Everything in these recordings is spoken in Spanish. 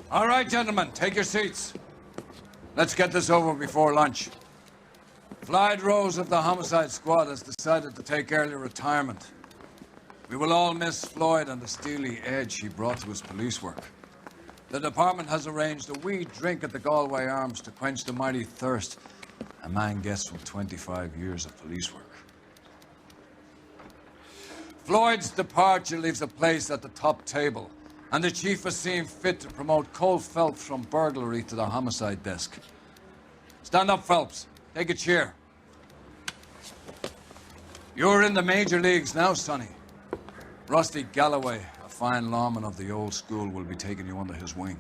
All right, gentlemen, take your seats. Let's get this over before lunch. Floyd Rose of the Homicide Squad has decided to take early retirement. We will all miss Floyd and the steely edge he brought to his police work. The department has arranged a wee drink at the Galway Arms to quench the mighty thirst a man gets from 25 years of police work. Floyd's departure leaves a place at the top table, and the chief has seen fit to promote Cole Phelps from burglary to the homicide desk. Stand up, Phelps. Take a chair. You're in the major leagues now, Sonny. Rusty Galloway, a fine lawman of the old school, will be taking you under his wing.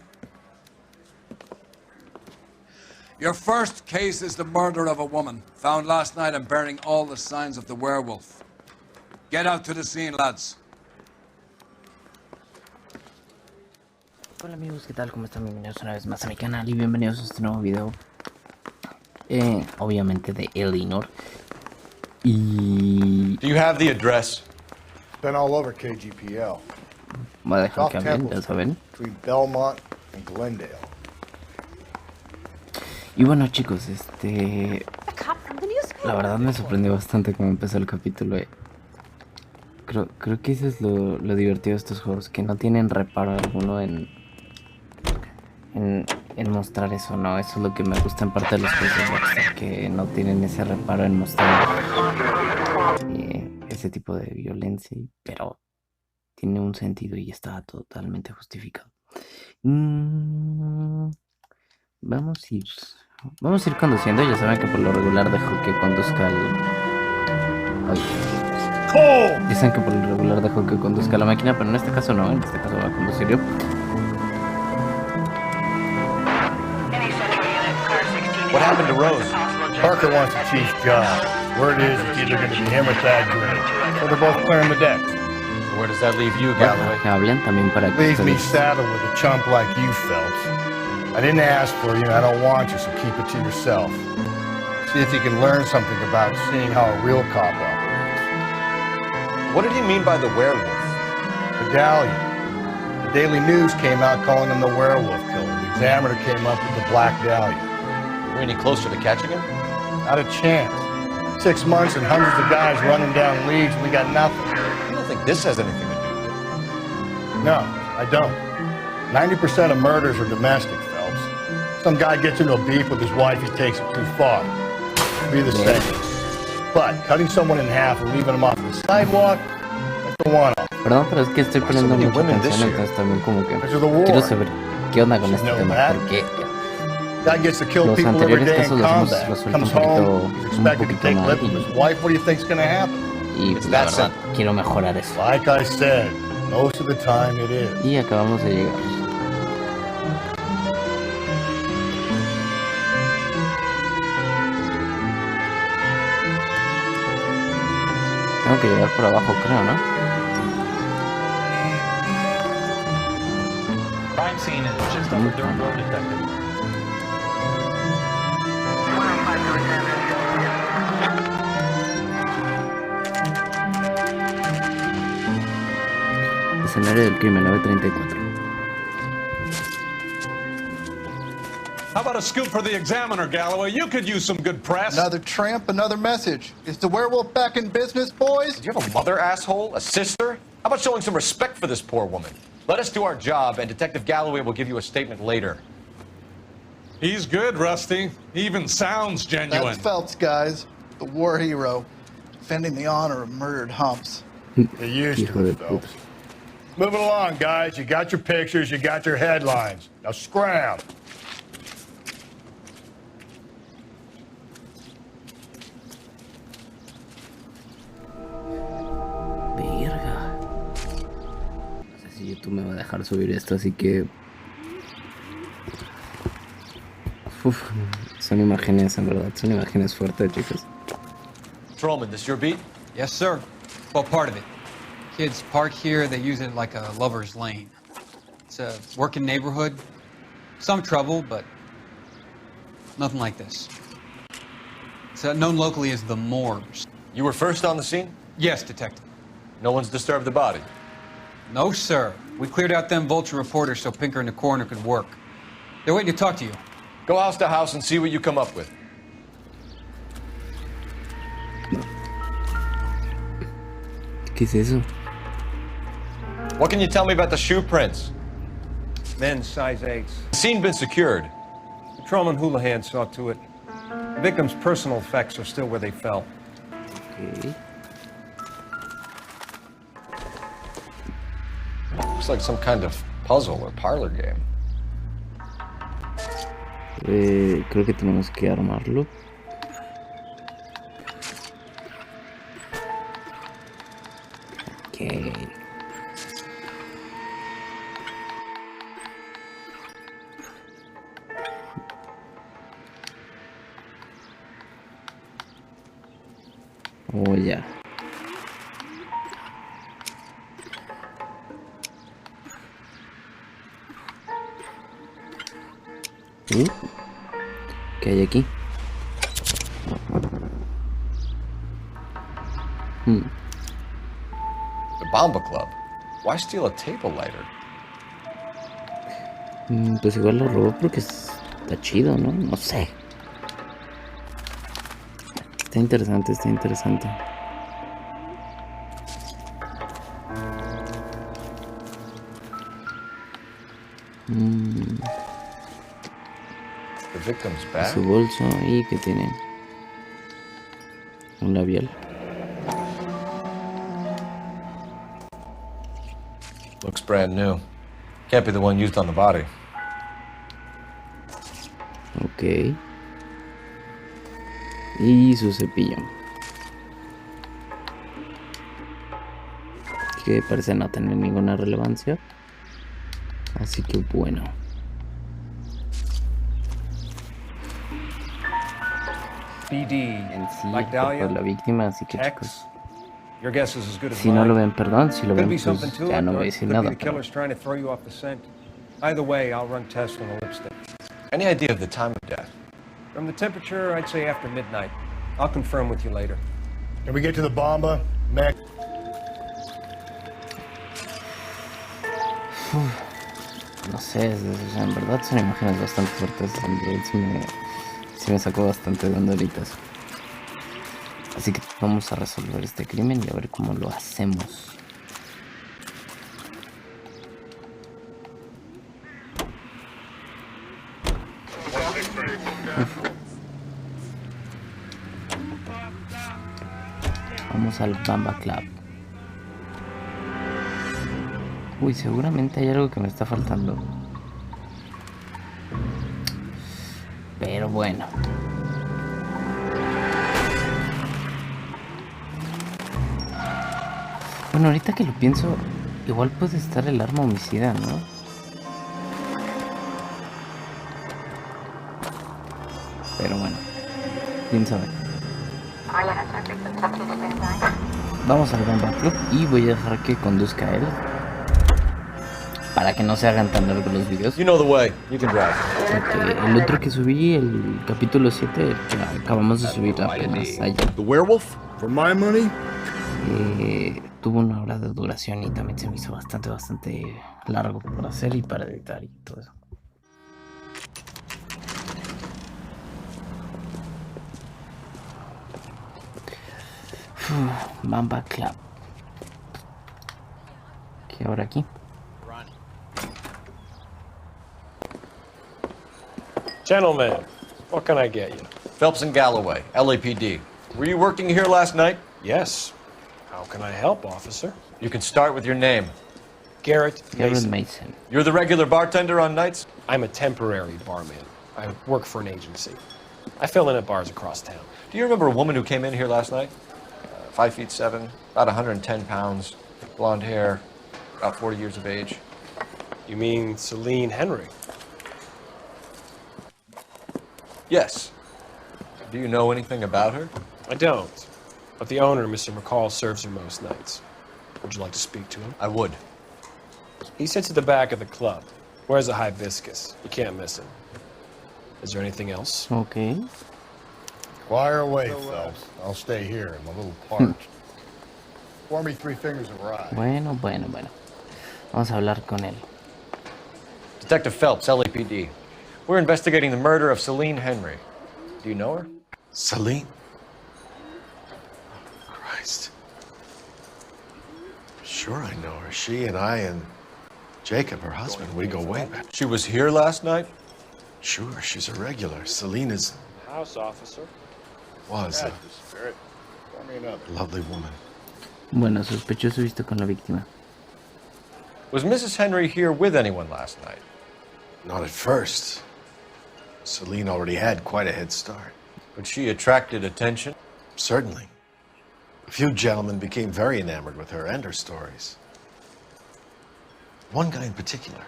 Your first case is the murder of a woman, found last night and bearing all the signs of the werewolf. Get out to the scene, lads. Hola amigos, ¿qué tal? ¿Cómo están? Bienvenidos una vez más a mi canal y bienvenidos a este nuevo video. Obviamente de L.A Noire. Y... Do you have the address? Been all over KGPL. Voy a dejar que hablen, ya saben. Between Belmont and Glendale. Y bueno chicos, la verdad me sorprendió bastante cómo empezó el capítulo. Creo que eso es lo divertido de estos juegos, que no tienen reparo alguno en mostrar eso, ¿no? Eso es lo que me gusta en parte de los juegos de Rockstar, que no tienen ese reparo en mostrar ese tipo de violencia, pero tiene un sentido y está totalmente justificado. Vamos a ir conduciendo. Ya saben que por lo regular dejo que conduzca Dicen que por lo regular dejo que conduzca la máquina, pero en este caso no, en este caso va a conducir yo. What happened to Rose? Parker wants the chief's job. Word is it's either going to be him or Thad Green. So they're both clearing the decks. So where does that leave you, Galloway? Que hablen también para que Leaves me saddled with a chump like you, Phelps. I didn't ask for you, and I don't want you, so keep it to yourself. See if you can learn something about seeing how a real cop operates. What did he mean by the werewolf? Medallion. The Daily News came out calling him the werewolf killer. The Examiner came up with the Black Dahlia. Are we any closer to catching him? Not a chance. 6 months and hundreds of guys running down leads, and we got nothing. You don't think this has anything to do with it? No, I don't. 90% of murders are domestic, Phelps. Some guy gets into a beef with his wife, he takes it too far. Be the same. But cutting someone in half and leaving them off the sidewalk, that's the one-off. Perdón, pero es que estoy poniendo mucha atención, entonces también como que quiero saber qué onda con este tema, porque guy gets to kill people every day in combat. Comes home, he's expected to take lip from his wife. What do you think's going to happen? Y la verdad, quiero mejorar eso. Like I said, most of the time it is. Y acabamos de llegar. Tengo que llegar por abajo, creo, ¿no? Crime scene is just over Durham Road, detective. Escenario del crimen, 934. How about a scoop for the Examiner, Galloway? You could use some good press. Another tramp, another message. Is the werewolf back in business, boys? Do you have a mother, asshole? A sister? How about showing some respect for this poor woman? Let us do our job, and Detective Galloway will give you a statement later. He's good, Rusty. He even sounds genuine. That's Phelps, guys. The war hero. Defending the honor of murdered humps. Get used to it, Phelps. Move it along, guys. You got your pictures, you got your headlines. Now scram. Verga. No sé si YouTube me va a dejar subir esto, así que... Uf, son imágenes, en verdad, son imágenes fuertes, chicos. Patrolman, this your beat? Yes, sir. Well, part of it. Kids park here, they use it like a lover's lane. It's a working neighborhood. Some trouble, but nothing like this. It's known locally as the Moors. You were first on the scene? Yes, detective. No one's disturbed the body? No, sir. We cleared out them vulture reporters so Pinker and the coroner could work. They're waiting to talk to you. Go house to house and see what you come up with. ¿Qué es eso? What can you tell me about the shoe prints? Men's size 8s. The scene been secured. Patrolman Houlihan saw to it. The victim's personal effects are still where they fell. Okay. Looks like some kind of puzzle or parlor game. Creo que tenemos que armarlo. Ok. Oh, ya. ¿Qué hay aquí? The Bomba Club. Why steal a table lighter? Pues igual lo robó porque está chido, ¿no? No sé. Está interesante, está interesante. The victim's bag. Su bolso y que tiene un labial. Looks brand new. Can't be the one used on the body. Ok. Y su cepillo. Que parece no tener ninguna relevancia. Así que bueno. BD, En sí, like por Dahlia, la víctima, así que X. chicos. Your guess is as good as Si no mine. lo ven, perdón. Si lo Could ven, be pues something to ya it, no or voy a it decir could be nada. the Pero killer's trying to throw you off the scent. Either way, I'll run tests on the lipstick. Any idea of the time of death? From the temperature, I'd say after midnight. I'll confirm with you later. Can we get to the bomba? Mac. no sé, o sea, en verdad son imágenes bastante fuertes. En verdad sí me sacó bastante de onderitas. Así que vamos a resolver este crimen y a ver cómo lo hacemos. Vamos al Bamba Club. Uy, seguramente hay algo que me está faltando. Pero bueno. Bueno, ahorita que lo pienso, igual puede estar el arma homicida, ¿no? Pero bueno, quién sabe. Vamos al Bamba Club y voy a dejar que conduzca él. Para que no se hagan tan largos los videos. You know the way. You can drive. Porque el otro que subí, el capítulo 7, el que acabamos de subir apenas ayer. The werewolf? For my money? Tuvo 1 hora de duración y también se me hizo bastante largo por hacer y para editar y todo eso. Bamba Club. ¿Qué ahora aquí? Gentlemen, what can I get you? Phelps and Galloway, LAPD. Were you working here last night? Yes. How can I help, officer? You can start with your name. Garrett Garrett Mason. Mason. You're the regular bartender on nights? I'm a temporary barman. I work for an agency. I fill in at bars across town. Do you remember a woman who came in here last night? 5'7", about 110 pounds, blonde hair, about 40 years of age. You mean Celine Henry? Yes. Do you know anything about her? I don't. But the owner, Mr. McCall, serves her most nights. Would you like to speak to him? I would. He sits at the back of the club. Wears a hibiscus. You can't miss him. Is there anything else? Ok. Fire away, Phelps. I'll stay here. I'm a little parched. Pour me 3 fingers of rye. Bueno. Vamos a hablar con él. Detective Phelps, LAPD. We're investigating the murder of Celine Henry. Do you know her? Celine? Oh, Christ. Sure I know her. She and I and Jacob, her husband, we go way back. She was here last night? Sure, she's a regular. Celine is... House officer. Was a lovely woman. Bueno, sospechoso visto con la víctima. Was Mrs. Henry here with anyone last night? Not at first. Celine already had quite a head start. But she attracted attention? Certainly. A few gentlemen became very enamored with her and her stories. One guy in particular.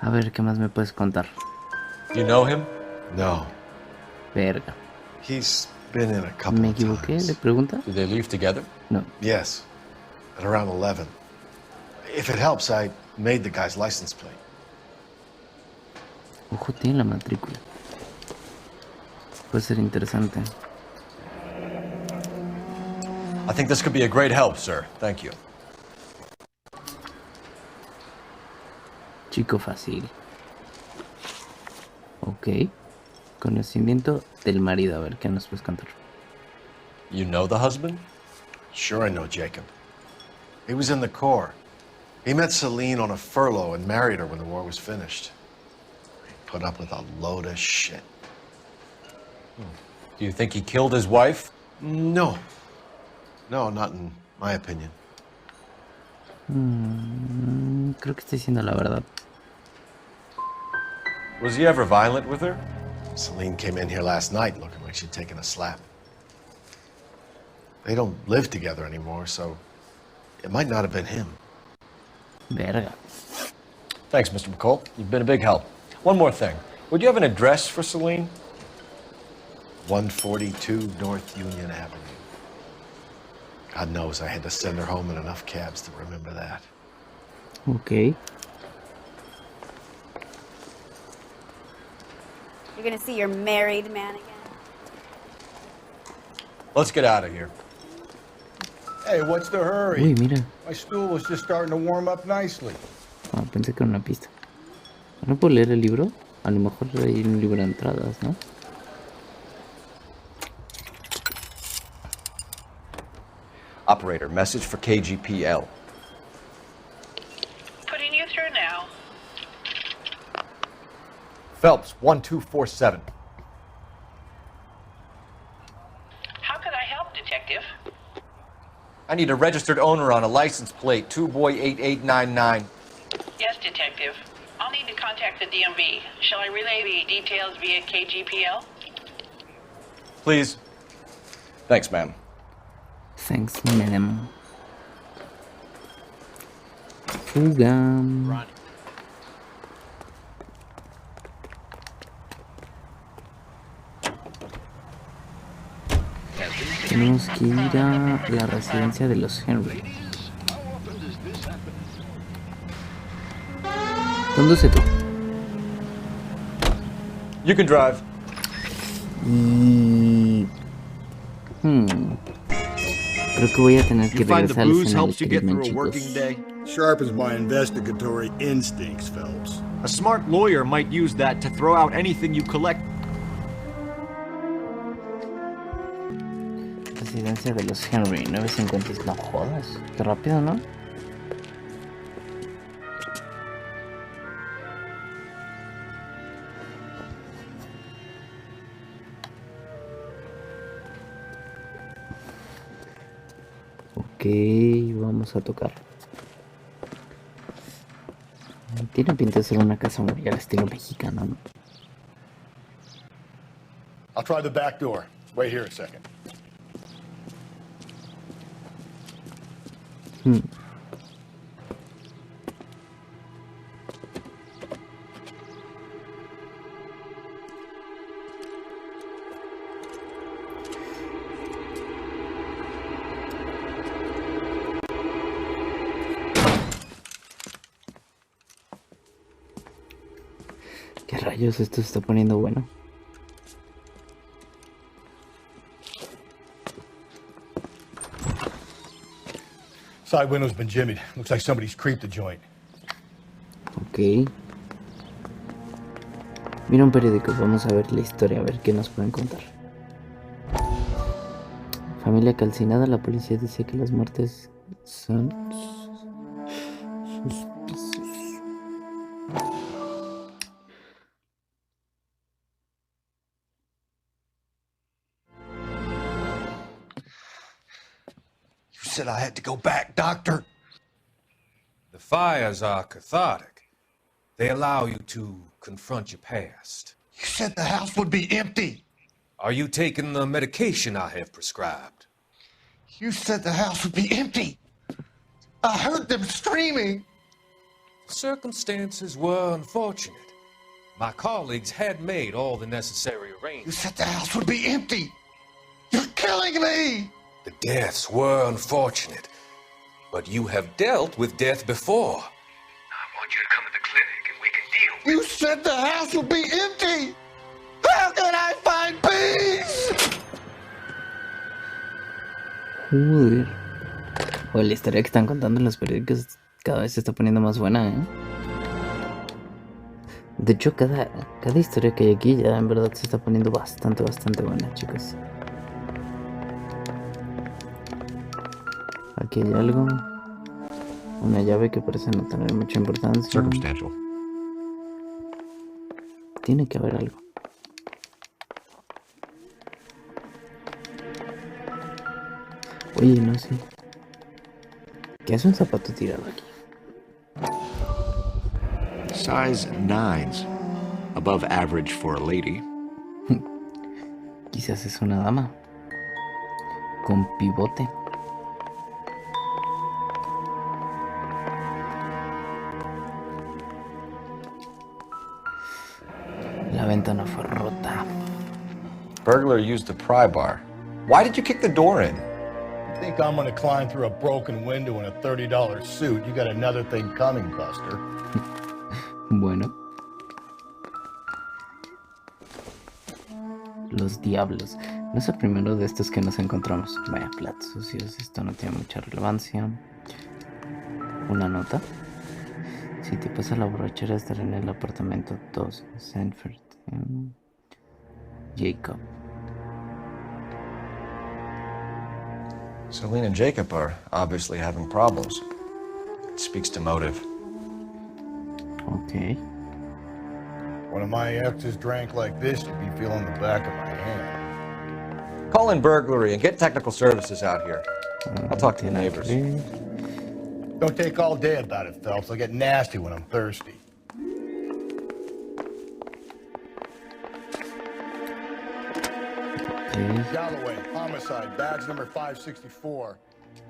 A ver, ¿qué más me puedes contar? You know him? No. Verga. He's been in a couple ¿Me of equivoqué? times. ¿Le pregunta? Did they leave together? No. Yes. At around 11. If it helps, I made the guy's license plate. Ojo, tiene la matrícula. Puede ser interesante. I think this could be a great help, sir. Thank you. Chico fácil. Ok. Conocimiento del marido. A ver, ¿qué nos puedes contar? You know the husband? Sure I know Jacob. He was in the Corps. He met Celine on a furlough and married her when the war was finished. He put up with a load of shit. Do you think he killed his wife? No. No, not in my opinion. Creo que está diciendo la verdad. Was he ever violent with her? Celine came in here last night looking like she'd taken a slap. They don't live together anymore, so it might not have been him. Verga. Thanks, Mr. McCall. You've been a big help. One more thing. Would you have an address for Celine? 142 North Union Avenue. God knows I had to send her home in enough cabs to remember that. Ok. You're gonna see your married man again. Let's get out of here. Hey, what's the hurry? Uy, mira. My stool was just starting to warm up nicely. Ah, pensé que era una pista. ¿No puedo leer el libro? A lo mejor hay un libro de entradas, ¿no? Operator, message for KGPL. Putting you through now. Phelps, 1247. How could I help, Detective? I need a registered owner on a license plate, 2boy8899. Yes, Detective. I'll need to contact the DMV. Shall I relay the details via KGPL? Please. Thanks, ma'am. Thanks, madam. Fuga. Tenemos que ir a la residencia de los Henry. Conduce tú. You can drive. Y... Creo que voy a tener que regresar al escena del crimen, chicos. Sharpens my investigatory instincts, Phelps. A smart lawyer might use that to throw out anything you collect. Residencia de los Henry, 950. No jodas, qué rápido, ¿no? Ok, vamos a tocar. Tiene pinta de ser una casa muy al estilo mexicano, ¿no? I'll try the back door. Wait here a second. ¿Qué rayos? Esto se está poniendo bueno. Side window's been jimmied. Looks like somebody's creeped the joint. Ok. Mira un periódico, vamos a ver la historia, a ver qué nos pueden contar. Familia calcinada, la policía dice que las muertes son suspiciosas. You said I had to go back, Doctor. The fires are cathartic. They allow you to confront your past. You said the house would be empty. Are you taking the medication I have prescribed? You said the house would be empty. I heard them screaming. Circumstances were unfortunate. My colleagues had made all the necessary arrangements. You said the house would be empty. You're killing me. The deaths were unfortunate, but you have dealt with death before. I want you to come to the clinic and we can deal with You said the house would be empty. How can I find peace? Joder. O la historia que están contando en los periódicos cada vez se está poniendo más buena, ¿eh? De hecho, cada historia que hay aquí ya en verdad se está poniendo bastante buena, chicos. Aquí hay algo. Una llave que parece no tener mucha importancia. Circumstantial. Tiene que haber algo. Oye, no sé. ¿Qué hace un zapato tirado aquí? Size 9s. Above average for a lady. Quizás es una dama. Con pivote. La ventana fue rota. Burglar used the pry bar. Why did you kick the door in? You think I'm gonna climb through a broken window in a $30 suit? You got another thing coming, Buster. Bueno. Los diablos. No es el primero de estos que nos encontramos. Vaya, platos sucios. Esto no tiene mucha relevancia. Una nota. Si te pasa la borrachera, estaré en el apartamento 2. Sanford. Jacob. Celine and Jacob are obviously having problems. It speaks to motive. Okay. One of my exes drank like this, you'd be feeling the back of my hand. Call in burglary and get technical services out here. I'll talk to the neighbors. Don't take all day about it, Phelps. I'll get nasty when I'm thirsty. Galloway, homicide, badge number 564.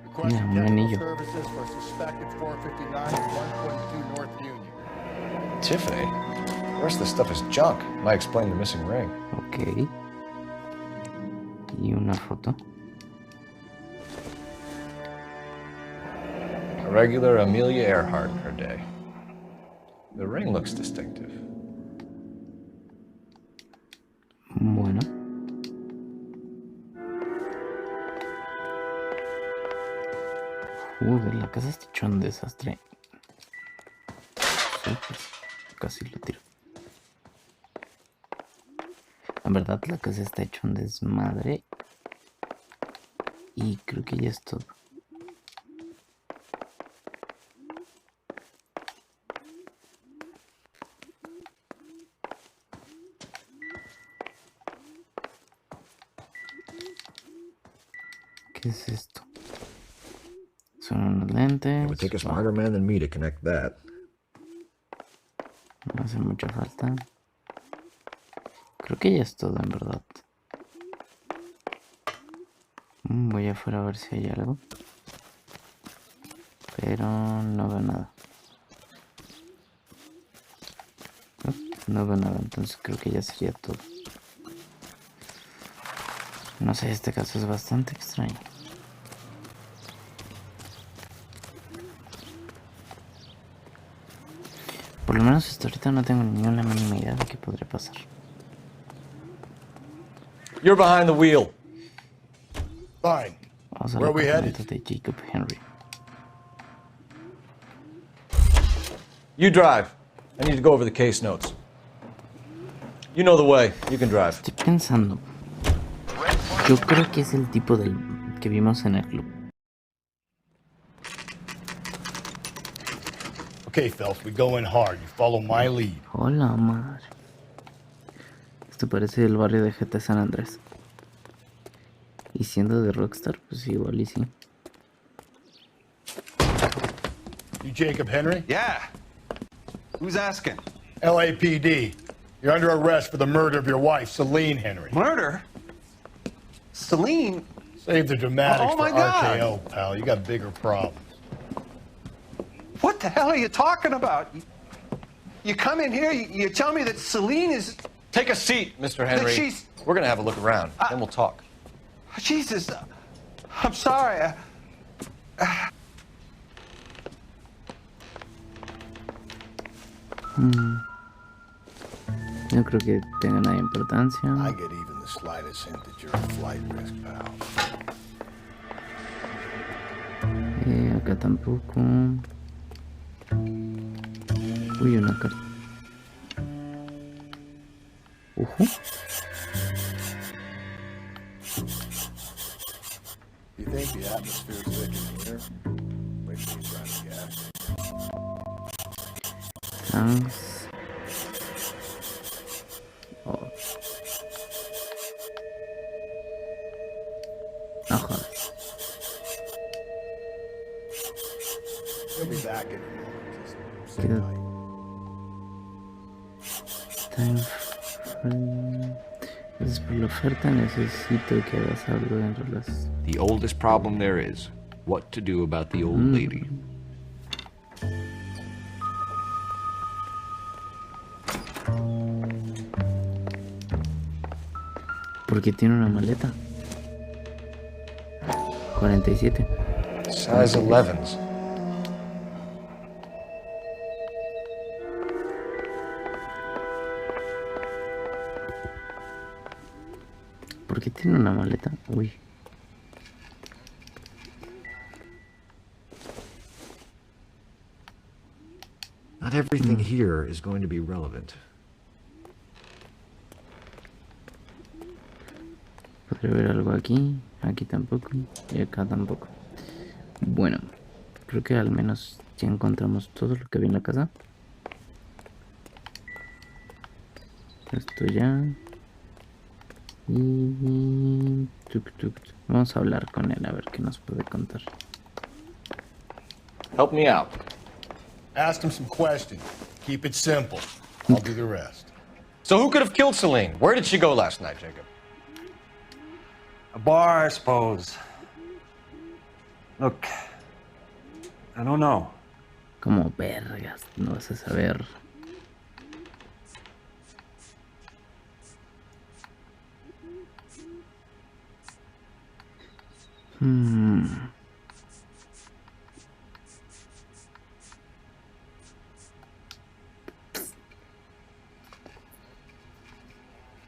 Requesting technical services for suspected 459 and 122 North Union. Tiffany? The rest of the stuff is junk. Might explain the missing ring. Ok. Y una foto. A regular Amelia Earhart in her day. The ring looks distinctive. Bueno. La casa está hecho un desastre. Sí, pues, casi lo tiro. En verdad la casa está hecho un desmadre. Y creo que ya es todo. ¿Qué es esto? Son unos lentes. It would take a smarter man than me to connect that. No hace mucha falta. Creo que ya es todo, en verdad. Voy afuera a ver si hay algo. Pero no veo nada. No veo nada, entonces creo que ya sería todo. No sé, este caso es bastante extraño. Por lo menos hasta ahorita no tengo ni una mínima idea de qué podría pasar. You're behind the wheel. Fine. Vamos a Where are we headed? de Jacob Henry. You drive. I need to go over the case notes. You know the way. You can drive. Estoy pensando. Yo creo que es el tipo del que vimos en el club. Okay, Phelps, we go in hard. You follow my lead. Hola, madre. Esto parece el barrio de GT San Andrés. Y siendo de Rockstar, pues igual y sí. You Jacob Henry? Yeah. Who's asking? LAPD. You're under arrest for the murder of your wife, Celine Henry. Murder? Celine? Save the dramatics Oh, my for God. RKO, pal. You got bigger problems. What the hell are you talking about? You come in here, you tell me that Celine is... Take a seat, Mr. Henry. she's- We're going to have a look around, then we'll talk. Jesus, I'm sorry. No creo que tenga nada de importancia. I get even the slightest hint that you're a flight risk, pal. Acá tampoco. Uy, una carta. You think the atmosphere's thick in here? Wait till you try the gas. Thanks. Oh. No jodas. He'll be back in a moment. Just sit Queda- tight. Time frame. Gracias por la oferta. Necesito que hagas algo en relación. The oldest problem there is what to do about the old lady. Porque tiene una maleta. 47. Size 11s. ¿Por qué tiene una maleta? Uy. Not everything here is going to be relevant. Podría ver algo aquí. Aquí tampoco. Y acá tampoco. Bueno. Creo que al menos ya encontramos todo lo que había en la casa. Esto ya. Y... Vamos a hablar con él a ver qué nos puede contar. Help me out. Ask him some questions. Keep it simple. I'll do the rest. So who could have killed Celine? Where did she go last night, Jacob? A bar, I suppose. Look, I don't know. Como vergas, no vas a saber.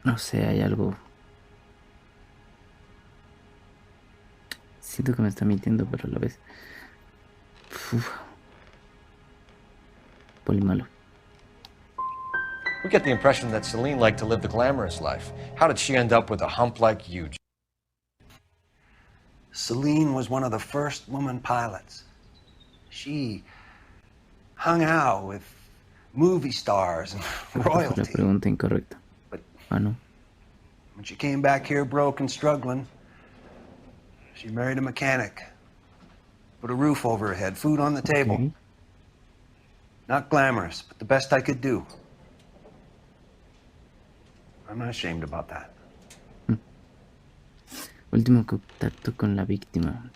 No sé, hay algo. Siento que me está mintiendo, pero a la vez. Poli malo. We get the impression that Celine liked to live the glamorous life. How did she end up with a hump like you? Celine was one of the first woman pilots. She hung out with movie stars and La royalty. pregunta incorrecta. Ah, no. When she came back here broke and struggling, she married a mechanic. Put a roof over her head, food on the table. Okay. Not glamorous, but the best I could do. I'm not ashamed about that. Último contacto con la víctima.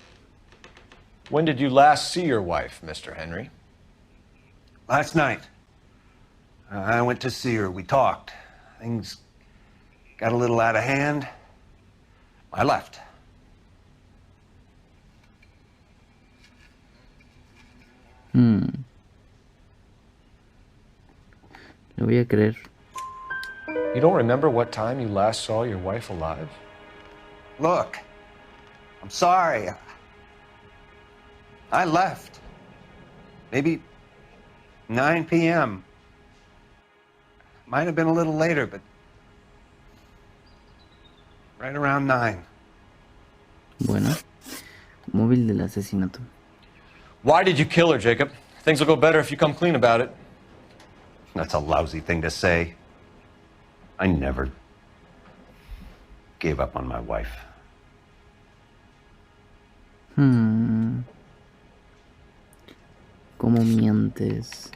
When did you last see your wife, Mr. Henry? Last night. I went to see her. We talked. Things got a little out of hand. I left. Le voy a creer. You don't remember what time you last saw your wife alive? Look, I'm sorry. I left. Maybe 9 p.m. Might have been a little later, but right around 9. Bueno, móvil del asesinato. Why did you kill her, Jacob? Things will go better if you come clean about it. That's a lousy thing to say. I never gave up on my wife. ¿Cómo mientes?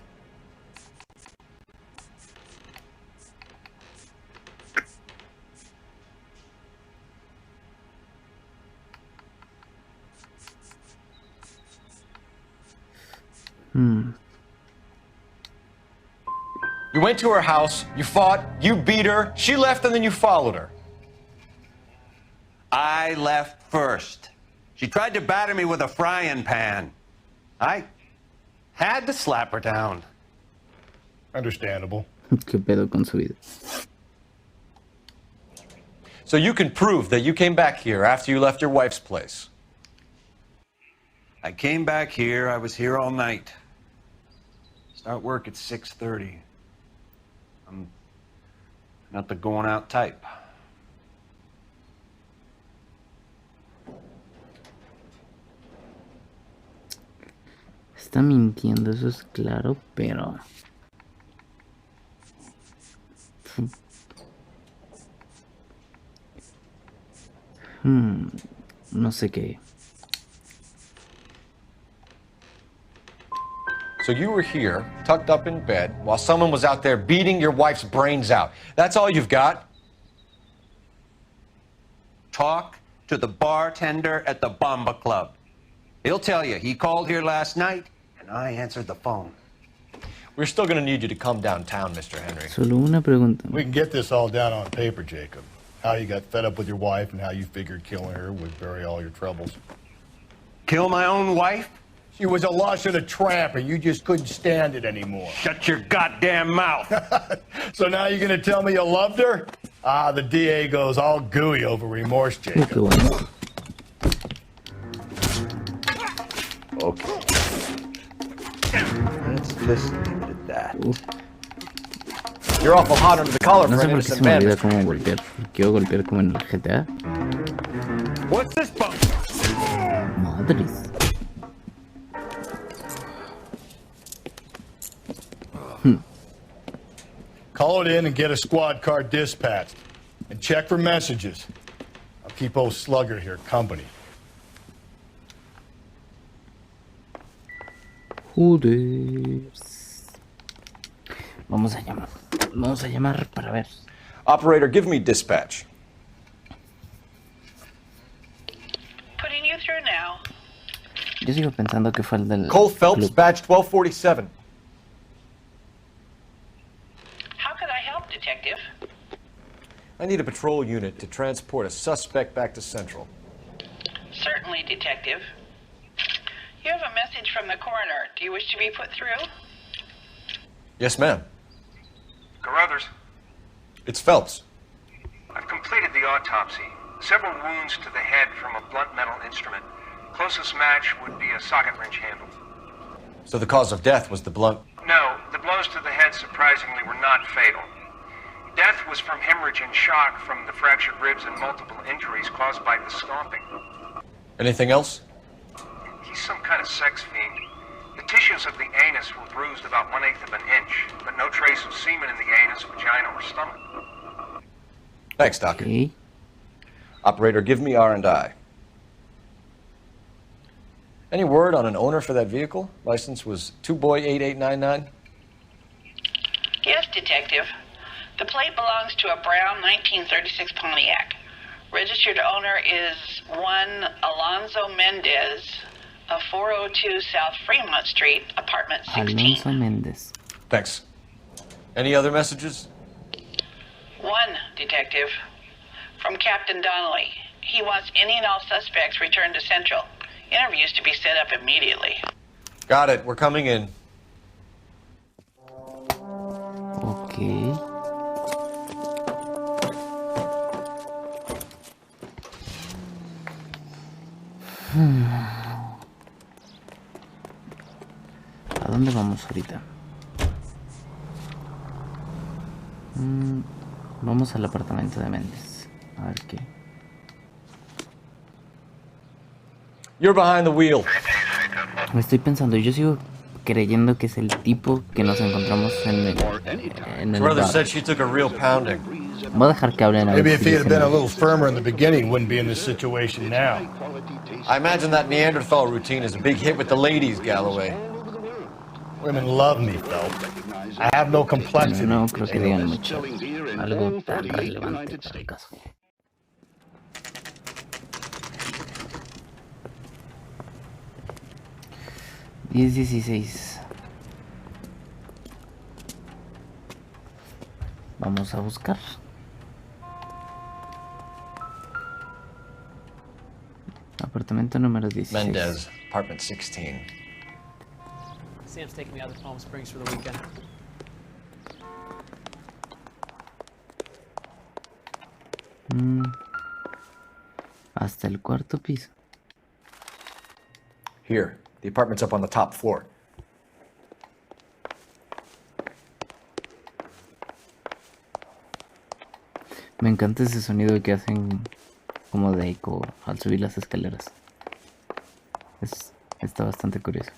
You went to her house, you fought, you beat her, she left, and then you followed her. I left first. She tried to batter me with a frying pan. I had to slap her down. Understandable. ¿Qué pedo con su vida? So you can prove that you came back here after you left your wife's place. I came back here. I was here all night. Start work at 6:30. I'm not the going out type. Está mintiendo, eso es claro, pero... no sé qué. So you were here, tucked up in bed, while someone was out there beating your wife's brains out. That's all you've got? Talk to the bartender at the Bomba Club. He'll tell you he called here last night, and I answered the phone. We're still going to need you to come downtown, Mr. Henry. Solo una pregunta. We can get this all down on paper, Jacob. How you got fed up with your wife and how you figured killing her would bury all your troubles. Kill my own wife? She was a lush and a tramp, and you just couldn't stand it anymore. Shut your goddamn mouth. So now you're going to tell me you loved her? Ah, the DA goes all gooey over remorse, Jacob. Okay. Let's just leave it at that. You're awful hot under the collar No for sé an por qué se innocent me man. olvida cómo golpear. Quiero golpear como en el GTA. What's this bump? Madres. Call it in and get a squad car dispatched. And check for messages. I'll keep old Slugger here company. Joder. Vamos a llamar para ver. Operator, give me dispatch. Putting you through now. Yo sigo pensando que fue el del Cole Phelps, club. badge 1247. How could I help, Detective? I need a patrol unit to transport a suspect back to Central. Certainly, Detective. You have a message from the coroner. Do you wish to be put through? Yes, ma'am. Carruthers, It's Phelps. I've completed the autopsy. Several wounds to the head from a blunt metal instrument. Closest match would be a socket wrench handle. So the cause of death was the blunt. No, the blows to the head surprisingly were not fatal. Death was from hemorrhage and shock from the fractured ribs and multiple injuries caused by the stomping. Anything else? He's some kind of sex fiend. The tissues of the anus were bruised about 1/8 of an inch, but no trace of semen in the anus, vagina, or stomach. Thanks, Doctor. Okay. Operator, give me R&I. Any word on an owner for that vehicle? License was 2boy8899. Yes, Detective. The plate belongs to a brown 1936 Pontiac. Registered owner is one Alonzo Mendez of 402 South Fremont Street, apartment 16. Alonso Méndez. Thanks. Any other messages? One, Detective. From Captain Donnelly. He wants any and all suspects returned to Central. Interviews to be set up immediately. Got it. We're coming in. Okay. ¿A dónde vamos ahorita? Vamos al apartamento de Méndez. A ver qué. You're behind the wheel. Me estoy pensando, yo sigo creyendo que es el tipo que nos encontramos en el Brother bar. said she took a real pounding. Voy a dejar que hablen a ver Maybe if si he had dicen been a algo. little firmer in the beginning, wouldn't be in this situation now. I imagine that Neanderthal routine is a big hit with the ladies, Galloway. Women love me, Phelps. I have no complexity. No creo que digan mucho. Algo tan relevante para el caso. Diez 16. Vamos a buscar. Apartamento número 16. Mendez, apartment 16. Sam's taking me out to Palm Springs for the weekend. Hasta el cuarto piso. Here, the apartment's up on the top floor. Me encanta ese sonido que hacen como de eco al subir las escaleras. Está bastante curioso.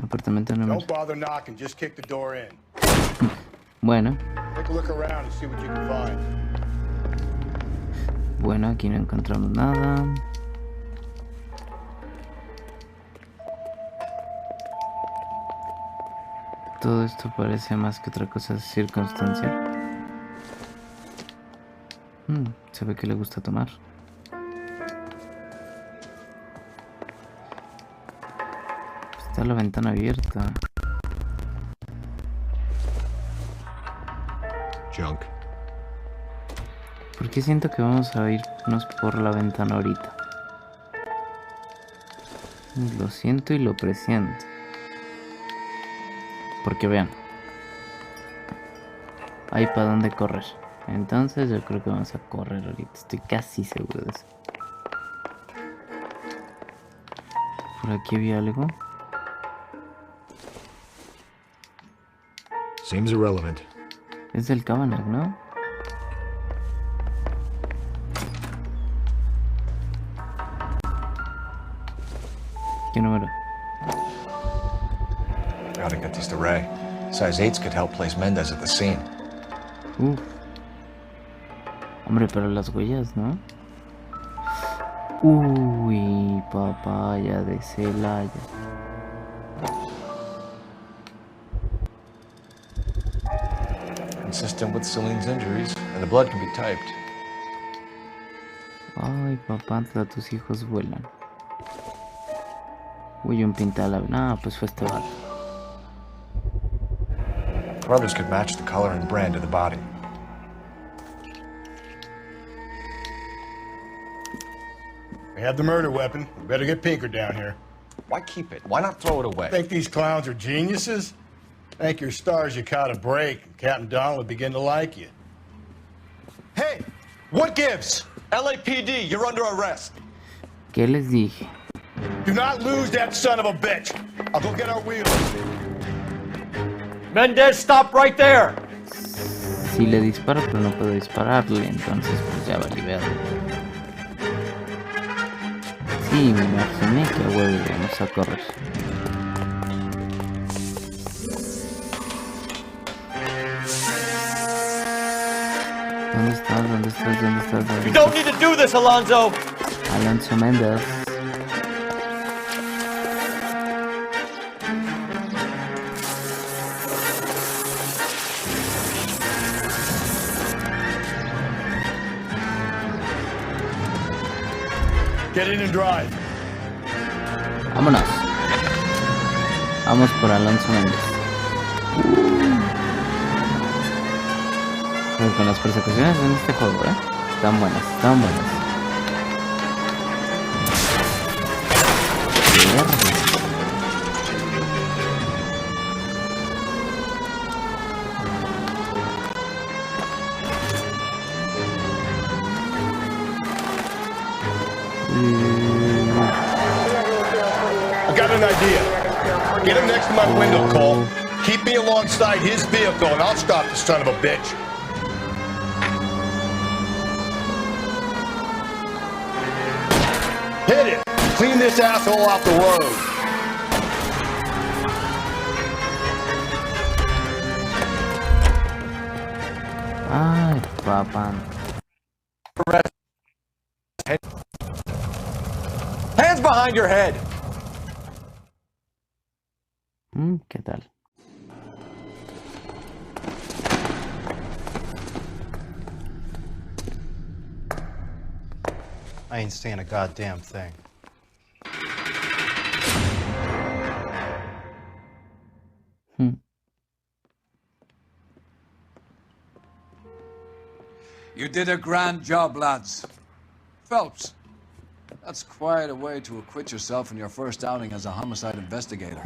Apartamento número... Don't bother knocking, just kick the door in. Bueno. Take a look around and see what you can find. Bueno, aquí no encontramos nada. Todo esto parece más que otra cosa circunstancial. Se ve que le gusta tomar. Está la ventana abierta. Junk. ¿Por qué siento que vamos a irnos por la ventana ahorita? Lo siento y lo presiento. Porque vean, hay para dónde correr. Entonces yo creo que vamos a correr ahorita. Estoy casi seguro de eso. Por aquí había algo. Seems irrelevant. Es del Cabernet, ¿no? ¿Qué número? Gotta get these to Ray. Size 8s could help place Mendez at the scene. Hombre, pero las huellas, ¿no? Uy, papaya de Celaya. Consistent with Celine's injuries, and the blood can be typed. Ay, papá, tus hijos vuelan. Uy, un pintalab. Nah, pues fue este vato. Brothers could match the color and brand of the body. We have the murder weapon. We better get Pinker down here. Why keep it? Why not throw it away? Think these clowns are geniuses? Thank your stars you caught a break, and Captain Donald would begin to like you. Hey, what gives? LAPD, you're under arrest. ¿Qué les dije? Do not lose that son of a bitch. I'll go get our wheels. Mendez, stop right there. Si le disparo, pero no puedo dispararle, entonces pues ya va liberado. Sí, me imaginé que a huevo vamos a correr. ¿Dónde estás? ¿Dónde estás? ¿Dónde estás? ¿Dónde You don't need to do this, Alonzo. Alonso Méndez. Get in and drive. Vámonos. Vamos por Alonso Méndez. Pero con las persecuciones en este juego, están buenas, están buenas. Mierda. I got an idea. Get him next to my window, Cole. keep me alongside his vehicle and I'll stop the son of a bitch. Hit it! Clean this asshole off the road. Ay, papá. Hands behind your head. ¿Qué tal? I ain't seeing a goddamn thing. You did a grand job, lads. Phelps, that's quite a way to acquit yourself in your first outing as a homicide investigator.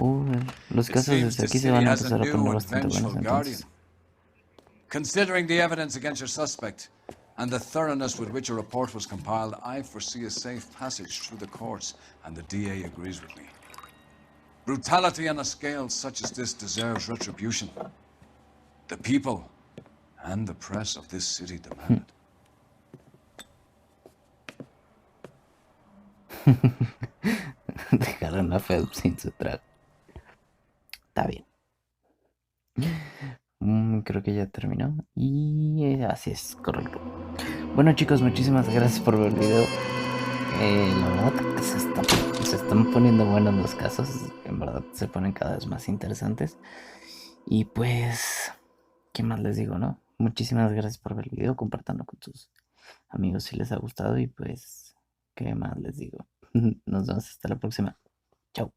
Los It casos seems desde the aquí se city van a has a empezar a new poner and bastante vengeful buenos guardian. entonces. Considering the evidence against your suspect and the thoroughness with which a report was compiled, I foresee a safe passage through the courts, and the DA agrees with me. Brutality on a scale such as this deserves retribution. The people and the press of this city demand it. Dejaron a Phelps sin su trago. Está bien. Creo que ya terminó. Y así es, correcto. Bueno, chicos, muchísimas gracias por ver el video. La verdad que se están poniendo buenos los casos. En verdad se ponen cada vez más interesantes. Y pues, ¿qué más les digo, no? Muchísimas gracias por ver el video. Compártanlo con sus amigos si les ha gustado. Y pues, ¿qué más les digo? Nos vemos hasta la próxima. Chao.